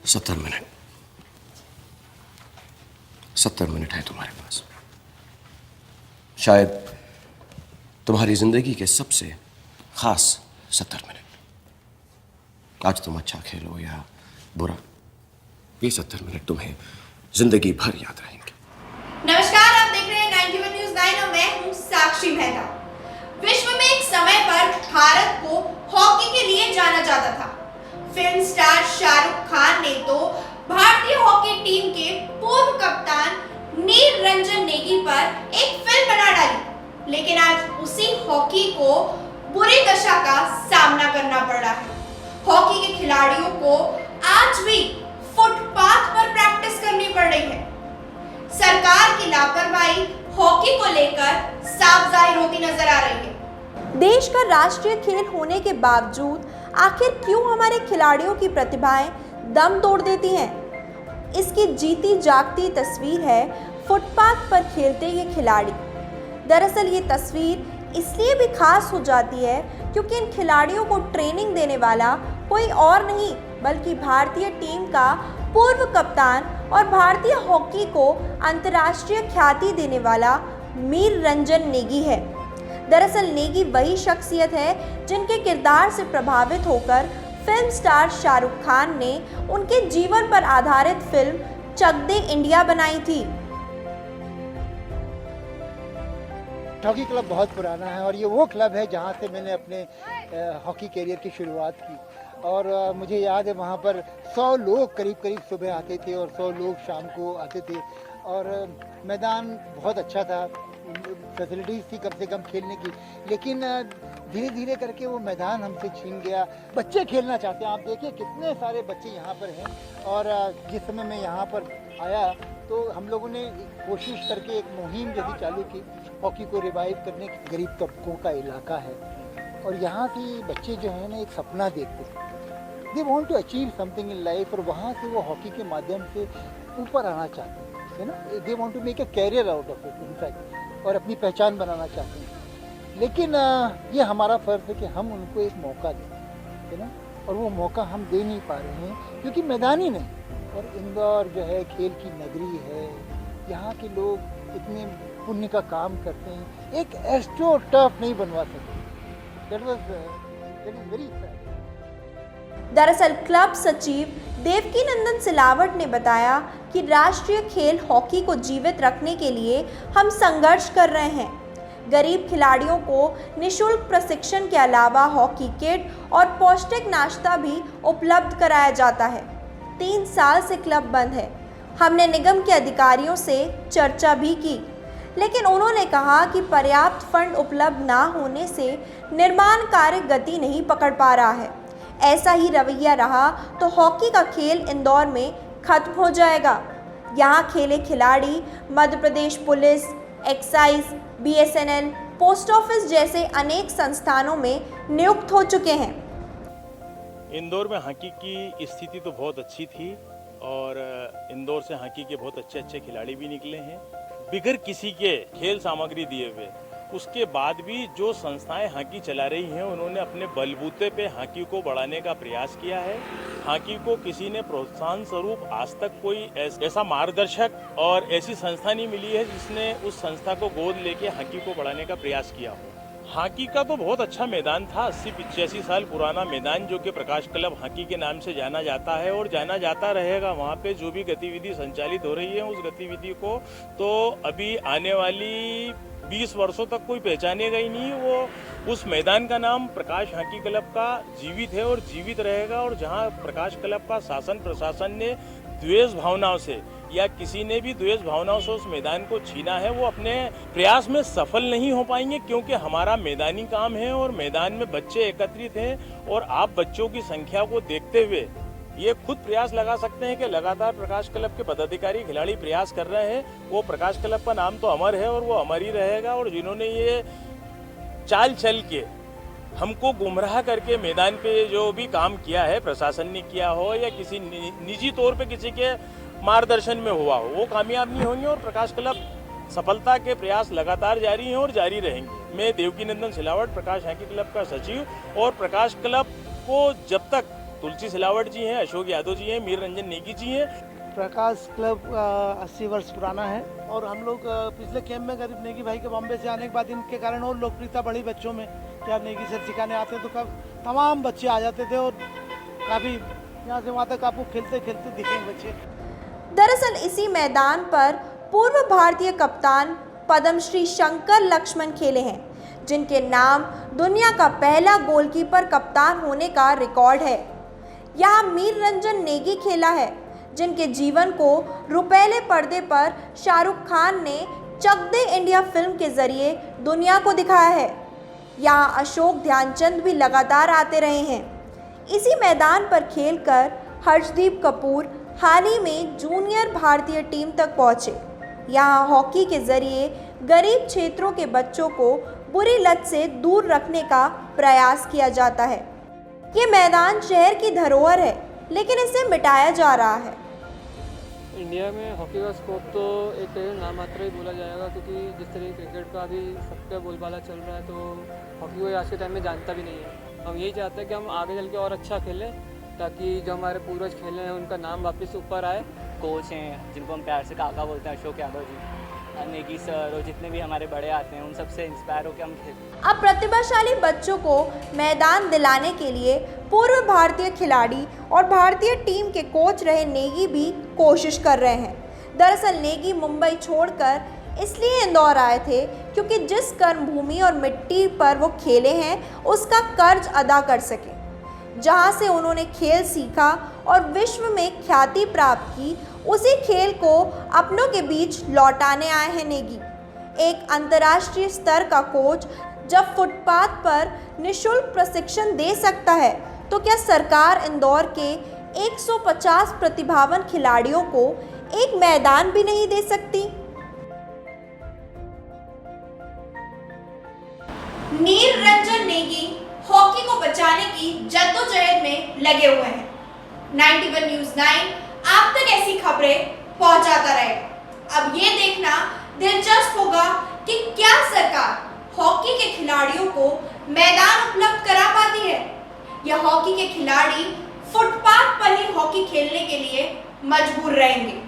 70 minute 70 minute है तुम्हारे पास। शायद तुम्हारी जिंदगी के सबसे खास 70 मिनट। आज तुम अच्छा खेलो या बुरा, ये 70 मिनट तुम्हें जिंदगी भर याद रहेंगे। नमस्कार, आप देख रहे हैं 91 न्यूज़ 9 और मैं हूं साक्षी मेहता। विश्व में एक समय पर भारत को हॉकी के लिए जाना जाता था। फिल्म स्टार शाहरुख खान ने तो भारतीय हॉकी टीम के पूर्व कप्तान नील रंजन नेगी पर एक फिल्म बना डाली, लेकिन आज उसी हॉकी को बुरी दशा का सामना करना पड़ रहा है। हॉकी के खिलाड़ियों को आज भी फुटपाथ पर प्रैक्टिस करनी पड़ रही है। सरकार की लापरवाही हॉकी को लेकर साफ जाहिर होती नजर आ रही है। देश का राष्ट्रीय खेल होने के बावजूद आखिर क्यों हमारे खिलाड़ियों की प्रतिभाएं दम तोड़ देती हैं? इसकी जीती जागती तस्वीर है फुटपाथ पर खेलते ये खिलाड़ी। दरअसल ये तस्वीर इसलिए भी खास हो जाती है क्योंकि इन खिलाड़ियों को ट्रेनिंग देने वाला कोई और नहीं बल्कि भारतीय टीम का पूर्व कप्तान और भारतीय हॉकी को अंतर्राष्ट्रीय ख्याति देने वाला नील रंजन नेगी है। दरअसल नेगी वही शख्सियत है जिनके किरदार से प्रभावित होकर फिल्म स्टार शाहरुख खान ने उनके जीवन पर आधारित फिल्म चक दे इंडिया बनाई थी। हॉकी क्लब बहुत पुराना है और ये वो क्लब है जहाँ से मैंने अपने हॉकी कैरियर की शुरुआत की। और मुझे याद है वहाँ पर 100 लोग करीब सुबह आते थे और 100 लोग शाम को आते थे। और मैदान बहुत अच्छा था, फैसिलिटीज़ थी कम से कम खेलने की, लेकिन धीरे धीरे करके वो मैदान हमसे छीन गया। बच्चे खेलना चाहते हैं, आप देखिए कितने सारे बच्चे यहाँ पर हैं। और जिस समय मैं यहाँ पर आया तो हम लोगों ने कोशिश करके एक मुहिम जैसी चालू की हॉकी को रिवाइव करने की। गरीब तबकों का इलाका है और यहाँ के बच्चे जो हैं ना एक सपना देखते हैं, they want to achieve something in life, और वहाँ से वो हॉकी के माध्यम से ऊपर आना चाहते हैं, है ना। They want to make a career out of it in fact, और अपनी पहचान बनाना चाहते हैं। लेकिन ये हमारा फ़र्ज़ है कि हम उनको एक मौका दें, है ना। और वो मौका हम दे नहीं पा रहे हैं क्योंकि मैदान ही नहीं। और इंदौर जो है खेल की नगरी है, यहाँ के लोग इतने पुण्य का काम करते हैं, एक एस्ट्रो टर्फ नहीं बनवा सकते। That is very sad. दरअसल क्लब सचिव देवकीनंदन सिलावट ने बताया कि राष्ट्रीय खेल हॉकी को जीवित रखने के लिए हम संघर्ष कर रहे हैं। गरीब खिलाड़ियों को निःशुल्क प्रशिक्षण के अलावा हॉकी किट और पौष्टिक नाश्ता भी उपलब्ध कराया जाता है। 3 साल से क्लब बंद है। हमने निगम के अधिकारियों से चर्चा भी की, लेकिन उन्होंने कहा कि पर्याप्त फंड उपलब्ध ना होने से निर्माण कार्य गति नहीं पकड़ पा रहा है। ऐसा ही रवैया रहा तो हॉकी का खेल इंदौर में खत्म हो जाएगा। यहाँ खेले खिलाड़ी Madhya Pradesh police, excise, BSNL, post office जैसे अनेक संस्थानों में नियुक्त हो चुके हैं। इंदौर में हॉकी की स्थिति तो बहुत अच्छी थी और इंदौर से हॉकी के बहुत अच्छे खिलाड़ी भी निकले हैं बिगर किसी के खेल सामग्री दिए हुए। उसके बाद भी जो संस्थाएं हॉकी चला रही हैं उन्होंने अपने बलबूते पे हॉकी को बढ़ाने का प्रयास किया है। हॉकी को किसी ने प्रोत्साहन स्वरूप आज तक कोई ऐसा मार्गदर्शक और ऐसी संस्था नहीं मिली है जिसने उस संस्था को गोद लेके हॉकी को बढ़ाने का प्रयास किया हो। हॉकी का तो बहुत अच्छा मैदान था, 80-85 साल पुराना मैदान जो कि प्रकाश क्लब हॉकी के नाम से जाना जाता है और जाना जाता रहेगा। वहाँ पे जो भी गतिविधि संचालित हो रही है उस गतिविधि को तो अभी आने वाली 20 वर्षों तक कोई पहचानेगा ही नहीं। वो उस मैदान का नाम प्रकाश हॉकी क्लब का जीवित है और जीवित रहेगा। और जहाँ प्रकाश क्लब का शासन प्रशासन ने द्वेष भावनाओं से या किसी ने भी द्वेष भावनाओं से उस मैदान को छीना है, वो अपने प्रयास में सफल नहीं हो पाएंगे क्योंकि हमारा मैदानी काम है और मैदान में बच्चे एकत्रित हैं। और आप बच्चों की संख्या को देखते हुए ये खुद प्रयास लगा सकते हैं कि लगातार प्रकाश क्लब के पदाधिकारी खिलाड़ी प्रयास कर रहे हैं। वो प्रकाश क्लब का नाम तो अमर है और वो अमर ही रहेगा। और जिन्होंने ये चाल चल के हमको गुमराह करके मैदान पे जो भी काम किया है, प्रशासन ने किया हो या किसी निजी तौर पे किसी के मार्गदर्शन में हुआ हो, वो कामयाब नहीं होंगे। और प्रकाश क्लब सफलता के प्रयास लगातार जारी हैं और जारी रहेंगे। मैं देवकीनंदन सिलावट, प्रकाश हॉकी क्लब का सचिव, और प्रकाश क्लब को जब तक तुलसी सिलावट जी हैं, अशोक यादव जी हैं, मीर रंजन नेगी जी हैं। प्रकाश क्लब 80 वर्ष पुराना है और हम लोग पिछले कैंप में गरीब नेगी भाई के बॉम्बे से आने के बाद इनके कारण और लोकप्रियता बढ़ी बच्चों में कि आप नेगी सर सिखाने आते हैं तो तमाम बच्चे आ जाते थे और काफ़ी यहाँ से वहाँ तक आपको खेलते खेलते दिखेंगे बच्चे। दरअसल इसी मैदान पर पूर्व भारतीय कप्तान पद्मश्री शंकर लक्ष्मण खेले हैं, जिनके नाम दुनिया का पहला गोलकीपर कप्तान होने का रिकॉर्ड है। यहाँ मीर रंजन नेगी खेला है, जिनके जीवन को रुपैले पर्दे पर शाहरुख खान ने चक दे इंडिया फिल्म के जरिए दुनिया को दिखाया है। यहाँ अशोक ध्यानचंद भी लगातार आते रहे हैं। इसी मैदान पर खेलकर हर्षदीप कपूर हाल ही में जूनियर भारतीय टीम तक पहुँचे। यहाँ हॉकी के जरिए गरीब क्षेत्रों के बच्चों को बुरी लत से दूर रखने का प्रयास किया जाता है। ये मैदान शहर की धरोहर है, लेकिन इसे मिटाया जा रहा है। इंडिया में हॉकी का स्कोप तो एक नाम मात्र ही बोला जाएगा, क्योंकि जिस तरीके क्रिकेट का अभी सबका बोलबाला चल रहा है तो हॉकी को आज के टाइम में जानता भी नहीं है। हम यही चाहते हैं कि हम आगे चल के और अच्छा खेलें, ताकि जो हमारे पूर्वज खेले हैं उनका नाम वापस ऊपर आए। कोच हैं जिनको हम प्यार से काका बोलते हैं, अशोक यादव जी, नेगी सर और जितने भी हमारे बड़े आते हैं, उन सबसे इंस्पायर होकर हम खेलते हैं। अब प्रतिभाशाली बच्चों को मैदान दिलाने के लिए पूर्व भारतीय खिलाड़ी और भारतीय टीम के कोच रहे नेगी भी कोशिश कर रहे हैं। दरअसल नेगी मुंबई छोड़कर इसलिए इंदौर आए थे क्योंकि जिस कर्मभूमि और मिट्टी पर वो खेले हैं उसका कर्ज अदा कर सके। जहां से उन्होंने खेल सीखा और विश्व में ख्याति प्राप्त की, उसी खेल को अपनों के बीच लौटाने आए हैं नेगी। एक अंतर्राष्ट्रीय स्तर का कोच जब फुटपाथ पर निःशुल्क प्रशिक्षण दे सकता है, तो क्या सरकार इंदौर के 150 प्रतिभावान खिलाड़ियों को एक मैदान भी नहीं दे सकती? मीर रंजन नेगी हॉकी को बचाने की जद्दोजहद में लगे हुए हैं। 91 न्यूज़ 9 आप तक ऐसी खबरें पहुंचाता रहेगा। अब ये देखना दिलचस्प होगा कि क्या सरकार हॉकी के खिलाड़ियों को मैदान उपलब्ध करा पाती है या हॉकी के खिलाड़ी फुटपाथ पर ही हॉकी खेलने के लिए मजबूर रहेंगे।